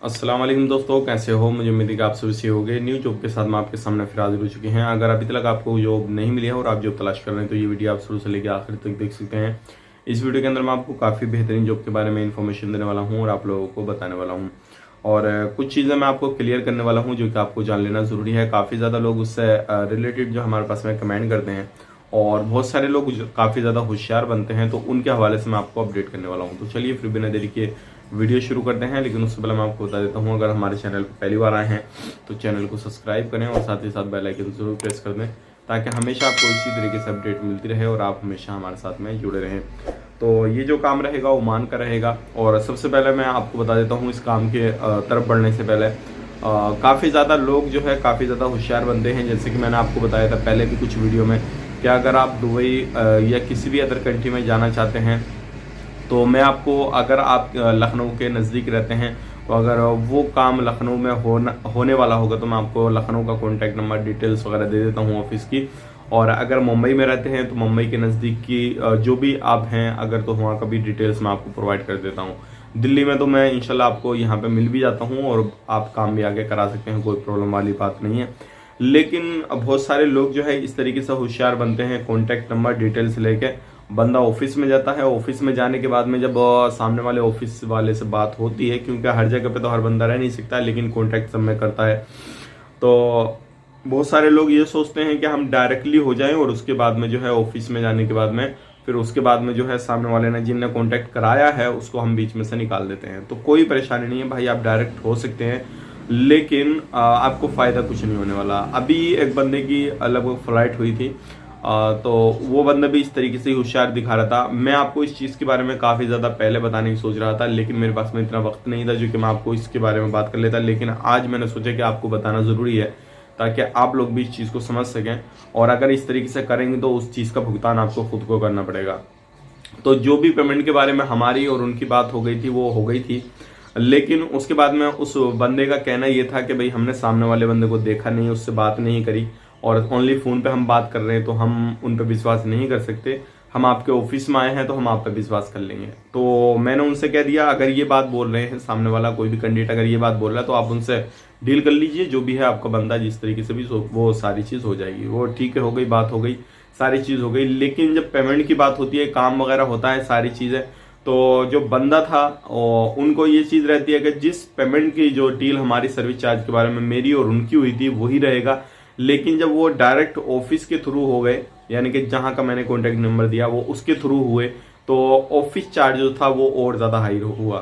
अस्सलाम वालेकुम दोस्तों, कैसे हो? मुझे उम्मीद है कि आप सभी सही होंगे। न्यू जॉब के साथ मैं आपके सामने फिर हाजिर हो चुके हैं। अगर अभी तक आपको जॉब नहीं मिली है और आप जॉब तलाश कर रहे हैं तो ये वीडियो आप शुरू से लेकर आखिर तक देख सकते हैं। इस वीडियो के अंदर मैं आपको काफ़ी बेहतरीन जॉब के बारे में इंफॉर्मेशन देने वाला हूँ और आप लोगों को बताने वाला हूँ। और कुछ चीज़ें मैं आपको क्लियर करने वाला हूँ जो कि आपको जान लेना ज़रूरी है। काफ़ी ज़्यादा लोग उससे रिलेटेड जो हमारे पास में कमेंट करते हैं और बहुत सारे लोग काफ़ी ज़्यादा होशियार बनते हैं, तो उनके हवाले से मैं आपको अपडेट करने वाला हूँ। तो चलिए फिर बिना देरी के वीडियो शुरू करते हैं। लेकिन उससे पहले मैं आपको बता देता हूँ, अगर हमारे चैनल पर पहली बार आए हैं तो चैनल को सब्सक्राइब करें और साथ ही साथ बेल आइकन जरूर प्रेस कर दें, ताकि हमेशा आपको इसी तरीके से अपडेट मिलती रहे और आप हमेशा हमारे साथ में जुड़े रहें। तो ये जो काम रहेगा ओमान का रहेगा। और सबसे पहले मैं आपको बता देता हूँ, इस काम के तरफ बढ़ने से पहले काफ़ी ज़्यादा लोग जो है काफ़ी ज़्यादा होशियार बनते हैं। जैसे कि मैंने आपको बताया था पहले भी कुछ वीडियो में कि अगर आप दुबई या किसी भी अदर कंट्री में जाना चाहते हैं तो मैं आपको, अगर आप लखनऊ के नज़दीक रहते हैं तो अगर वो काम लखनऊ में होने वाला होगा तो मैं आपको लखनऊ का कॉन्टैक्ट नंबर डिटेल्स वगैरह दे देता हूँ ऑफिस की। और अगर मुंबई में रहते हैं तो मुंबई के नज़दीक की जो भी आप हैं अगर, तो वहाँ का भी डिटेल्स मैं आपको प्रोवाइड कर देता हूँ। दिल्ली में तो मैं इंशाल्लाह आपको यहाँ पे मिल भी जाता हूँ और आप काम भी आगे करा सकते हैं, कोई प्रॉब्लम वाली बात नहीं है। लेकिन बहुत सारे लोग जो है इस तरीके से होशियार बनते हैं, कॉन्टैक्ट नंबर डिटेल्स लेके बंदा ऑफिस में जाता है। ऑफिस में जाने के बाद में जब सामने वाले ऑफिस वाले से बात होती है, क्योंकि हर जगह पे तो हर बंदा रह नहीं सकता, लेकिन कॉन्टैक्ट सब में करता है, तो बहुत सारे लोग ये सोचते हैं कि हम डायरेक्टली हो जाएं और उसके बाद में जो है ऑफिस में जाने के बाद में फिर उसके बाद में जो है सामने वाले ने जिनने कॉन्टैक्ट कराया है उसको हम बीच में से निकाल देते हैं। तो कोई परेशानी नहीं है भाई, आप डायरेक्ट हो सकते हैं, लेकिन आपको फ़ायदा कुछ नहीं होने वाला। अभी एक बंदे की लगभग फ्लाइट हुई थी, तो वो बंदा भी इस तरीके से होशियार दिखा रहा था। मैं आपको इस चीज़ के बारे में काफ़ी ज़्यादा पहले बताने की सोच रहा था, लेकिन मेरे पास में इतना वक्त नहीं था जो कि मैं आपको इसके बारे में बात कर लेता। लेकिन आज मैंने सोचा कि आपको बताना ज़रूरी है ताकि आप लोग भी इस चीज़ को समझ सकें, और अगर इस तरीके से करेंगे तो उस चीज़ का भुगतान आपको खुद को करना पड़ेगा। तो जो भी पेमेंट के बारे में हमारी और उनकी बात हो गई थी वो हो गई थी, लेकिन उसके बाद में उस बंदे का कहना ये था कि भाई हमने सामने वाले बंदे को देखा नहीं, उससे बात नहीं करी और ओनली फ़ोन पे हम बात कर रहे हैं, तो हम उन पर विश्वास नहीं कर सकते। हम आपके ऑफिस में आए हैं तो हम आप पे विश्वास कर लेंगे। तो मैंने उनसे कह दिया, अगर ये बात बोल रहे हैं सामने वाला कोई भी कैंडिडेट अगर ये बात बोल रहा है तो आप उनसे डील कर लीजिए, जो भी है आपका बंदा जिस तरीके से भी वो सारी चीज़ हो जाएगी। वो ठीक है, हो गई, बात हो गई, सारी चीज़ हो गई। लेकिन जब पेमेंट की बात होती है, काम वगैरह होता है, सारी चीज़ें, तो जो बंदा था उनको ये चीज़ रहती है कि जिस पेमेंट की जो डील हमारी सर्विस चार्ज के बारे में मेरी और उनकी हुई थी वही रहेगा। लेकिन जब वो डायरेक्ट ऑफिस के थ्रू हो गए, यानी कि जहां का मैंने कॉन्टैक्ट नंबर दिया वो उसके थ्रू हुए, तो ऑफिस चार्ज जो था वो और ज़्यादा हाई हुआ।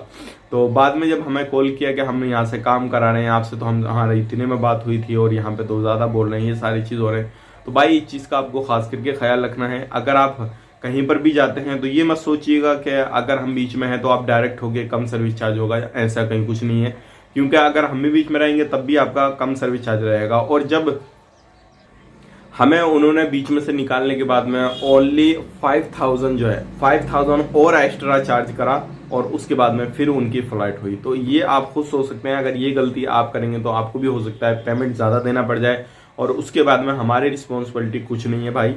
तो बाद में जब हमें कॉल किया कि हम यहाँ से काम करा रहे हैं आपसे, तो हम हमारे इतने में बात हुई थी और यहाँ पे तो ज़्यादा बोल रहे हैं, ये सारी चीज़ हो रहे हैं। तो भाई इस चीज़ का आपको खास करके ख्याल रखना है। अगर आप कहीं पर भी जाते हैं तो ये मत सोचिएगा कि अगर हम बीच में हैं तो आप डायरेक्ट होके कम सर्विस चार्ज होगा, ऐसा कहीं कुछ नहीं है। क्योंकि अगर हम भी बीच में रहेंगे तब भी आपका कम सर्विस चार्ज रहेगा। और जब हमें उन्होंने बीच में से निकालने के बाद में ओनली 5000 जो है 5000 और एक्स्ट्रा चार्ज करा और उसके बाद में फिर उनकी फ्लाइट हुई। तो ये आप खुद सोच सकते हैं, अगर ये गलती आप करेंगे तो आपको भी हो सकता है पेमेंट ज़्यादा देना पड़ जाए और उसके बाद में हमारी रिस्पॉन्सिबिलिटी कुछ नहीं है भाई।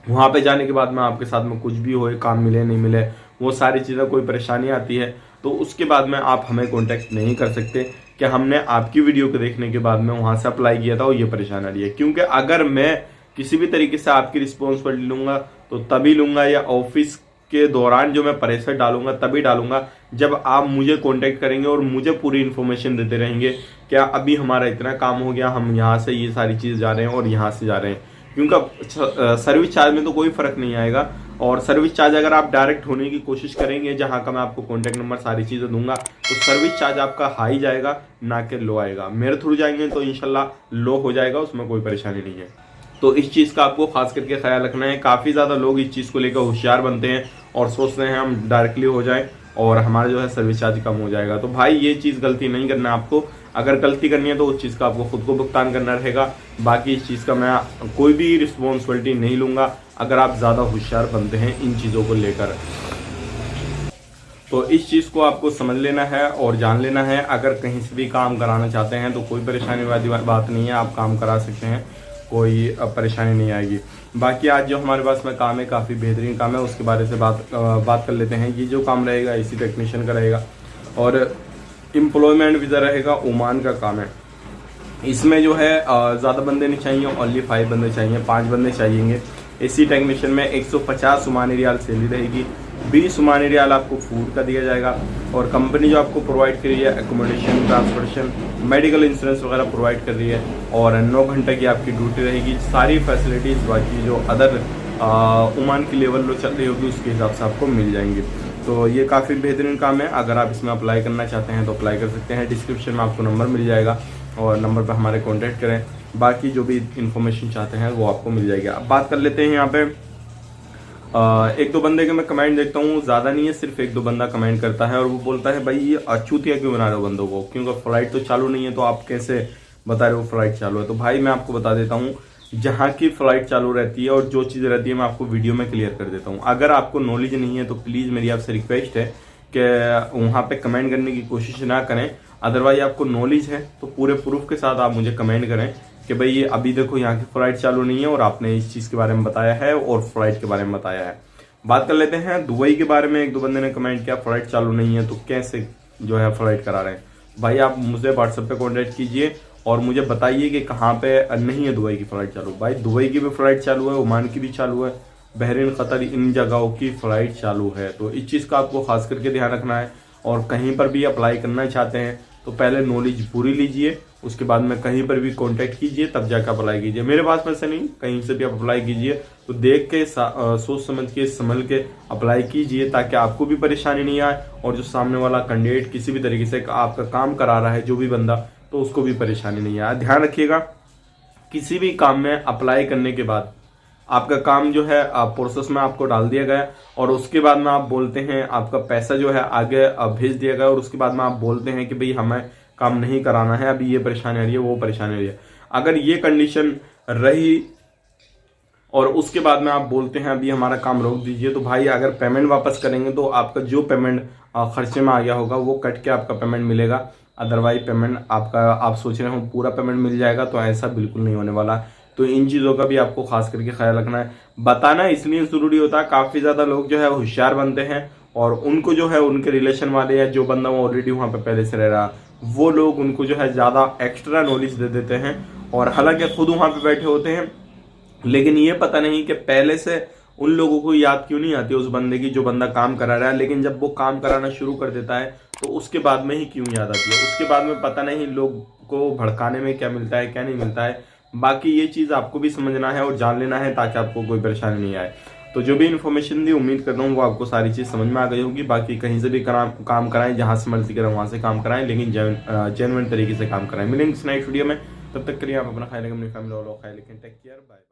वहाँ पे जाने के बाद में आपके साथ में कुछ भी हो, काम मिले नहीं मिले, वो सारी चीज़ें, कोई परेशानी आती है तो उसके बाद में आप हमें कांटेक्ट नहीं कर सकते कि हमने आपकी वीडियो को देखने के बाद में वहाँ से अप्लाई किया था और ये परेशानी आ रही है। क्योंकि अगर मैं किसी भी तरीके से आपकी रिस्पॉन्सिबिलिटी लूँगा तो तभी लूँगा, या ऑफिस के दौरान जो मैं प्रेशर डालूंगा तभी डालूंगा जब आप मुझे कांटेक्ट करेंगे और मुझे पूरी इन्फॉर्मेशन देते रहेंगे क्या अभी हमारा इतना काम हो गया, हम यहाँ से ये सारी चीज़ जा रहे हैं और यहाँ से जा रहे हैं। क्योंकि सर्विस चार्ज में तो कोई फर्क नहीं आएगा, और सर्विस चार्ज अगर आप डायरेक्ट होने की कोशिश करेंगे जहां का मैं आपको कॉन्टैक्ट नंबर सारी चीज़ें दूंगा तो सर्विस चार्ज आपका हाई जाएगा ना कि लो आएगा। मेरे थ्रू जाएंगे तो इंशाल्लाह लो हो जाएगा, उसमें कोई परेशानी नहीं है। तो इस चीज़ का आपको खास करके ख्याल रखना है। काफ़ी ज़्यादा लोग इस चीज़ को लेकर होशियार बनते हैं और सोचते हैं हम डायरेक्टली हो जाएं और हमारा जो है सर्विस चार्ज कम हो जाएगा। तो भाई ये चीज़ गलती नहीं करना है आपको। अगर गलती करनी है तो उस चीज़ का आपको खुद को भुगतान करना रहेगा। बाकी इस चीज़ का मैं कोई भी रिस्पॉन्सिबिलिटी नहीं लूँगा अगर आप ज़्यादा होशियार बनते हैं इन चीज़ों को लेकर। तो इस चीज़ को आपको समझ लेना है और जान लेना है। अगर कहीं से भी काम कराना चाहते हैं तो कोई परेशानी वाली बात नहीं है, आप काम करा सकते हैं, कोई परेशानी नहीं आएगी। बाकी आज जो हमारे पास में काम है काफ़ी बेहतरीन काम है, उसके बारे से बात कर लेते हैं। ये जो काम रहेगा इसी टेक्नीशियन का रहेगा और एम्प्लॉयमेंट वीज़ा रहेगा, ओमान का काम है। इसमें जो है ज़्यादा बंदे नहीं चाहिए, ओनली 5 बंदे चाहिए, 5 बंदे चाहिएंगे। एसी टेक्नीशियन में 150 ओमानी रियाल सैलरी रहेगी, 20 ओमानी रियाल आपको फूड का दिया जाएगा और कंपनी जो आपको प्रोवाइड कर रही है एकोमोडेशन, ट्रांसपोर्टेशन, मेडिकल इंश्योरेंस वगैरह प्रोवाइड कर रही है और 9 घंटे की आपकी ड्यूटी रहेगी। सारी फैसिलिटीज़ बाकी जो अदर ओमान की लेवल जो चल रही होगी उसके हिसाब से आपको मिल जाएंगी। तो ये काफ़ी बेहतरीन काम है। अगर आप इसमें अप्लाई करना चाहते हैं तो अप्लाई कर सकते हैं। डिस्क्रिप्शन में आपको नंबर मिल जाएगा और नंबर पर हमारे कांटेक्ट करें, बाकी जो भी इन्फॉर्मेशन चाहते हैं वो आपको मिल जाएगी। अब बात कर लेते हैं यहाँ पे एक दो बंदे के मैं कमेंट देखता हूँ, ज़्यादा नहीं है, सिर्फ एक दो बंदा कमेंट करता है और वो बोलता है भाई ये अछूतिया क्यों बना रहे हो बंदों को, क्योंकि फ्लाइट तो चालू नहीं है तो आप कैसे बता रहे हो फ्लाइट चालू है। तो भाई मैं आपको बता देता हूँ, जहाँ की फ्लाइट चालू रहती है और जो चीज़ रहती है मैं आपको वीडियो में क्लियर कर देता हूँ। अगर आपको नॉलेज नहीं है तो प्लीज़ मेरी आपसे रिक्वेस्ट है कि वहाँ पे कमेंट करने की कोशिश ना करें। अदरवाइज आपको नॉलेज है तो पूरे प्रूफ के साथ आप मुझे कमेंट करें कि भाई ये अभी देखो यहाँ की फ्लाइट चालू नहीं है और आपने इस चीज़ के बारे में बताया है और फ्लाइट के बारे में बताया है। बात कर लेते हैं दुबई के बारे में। एक दो बंदे ने कमेंट किया फ्लाइट चालू नहीं है तो कैसे जो है फ्लाइट करा रहे हैं। भाई आप मुझसे व्हाट्सएप पे कॉन्टेक्ट कीजिए और मुझे बताइए कि कहाँ पे नहीं है दुबई की फ्लाइट चालू। भाई दुबई की भी फ्लाइट चालू है, ओमान की भी चालू है, बहरीन, कतर, इन जगहों की फ्लाइट चालू है। तो इस चीज़ का आपको खास करके ध्यान रखना है। और कहीं पर भी अप्लाई करना चाहते हैं तो पहले नॉलेज पूरी लीजिए, उसके बाद में कहीं पर भी कांटेक्ट कीजिए तब जाकर अप्लाई कीजिए। मेरे पास में से नहीं, कहीं से भी आप अप्लाई कीजिए तो देख के सोच समझ के संभल के अप्लाई कीजिए ताकि आपको भी परेशानी नहीं आए और जो सामने वाला कैंडिडेट किसी भी तरीके से आपका काम करा रहा है जो भी बंदा, तो उसको भी परेशानी नहीं आए। ध्यान रखिएगा, किसी भी काम में अप्लाई करने के बाद आपका काम जो है प्रोसेस में आपको डाल दिया गया और उसके बाद में आप बोलते हैं आपका पैसा जो है आगे भेज दिया गया और उसके बाद में आप बोलते हैं कि भाई हमें काम नहीं कराना है, अभी ये परेशानी आ रही है, वो परेशानी आ रही है। अगर ये कंडीशन रही और उसके बाद में आप बोलते हैं अभी हमारा काम रोक दीजिए, तो भाई अगर पेमेंट वापस करेंगे तो आपका जो पेमेंट खर्चे में आ गया होगा वो कट के आपका पेमेंट मिलेगा। अदरवाइज पेमेंट आपका, आप सोच रहे हो पूरा पेमेंट मिल जाएगा, तो ऐसा बिल्कुल नहीं होने वाला। तो इन चीज़ों का भी आपको खास करके ख्याल रखना है। बताना इसलिए ज़रूरी होता है, काफ़ी ज़्यादा लोग जो है होशियार बनते हैं और उनको जो है उनके रिलेशन वाले या जो बंदा वो ऑलरेडी वहाँ पे पहले से रह रहा, वो लोग उनको जो है ज़्यादा एक्स्ट्रा नॉलेज दे देते हैं और हालांकि खुद वहाँ पे बैठे होते हैं, लेकिन ये पता नहीं कि पहले से उन लोगों को याद क्यों नहीं आती उस बंदे की जो बंदा काम करा रहा है, लेकिन जब वो काम कराना शुरू कर देता है तो उसके बाद में ही क्यों याद आती है। उसके बाद में पता नहीं लोग को भड़काने में क्या मिलता है क्या नहीं मिलता है। बाकी ये चीज़ आपको भी समझना है और जान लेना है ताकि आपको कोई परेशानी नहीं आए। तो जो भी इन्फॉर्मेशन दी उम्मीद करता हूँ वो आपको सारी चीज़ समझ में आ गई होगी। बाकी कहीं से भी काम कराएं, जहाँ से मर्जी करें वहाँ से काम कराएं, लेकिन जेन्युइन तरीके से काम कराएं। मिलेंगे इस नेक्स्ट वीडियो में, तब तक के लिए आप अपना ख्याल रखें, अपनी फैमिली वालों का ख्याल रखें। Take care, bye.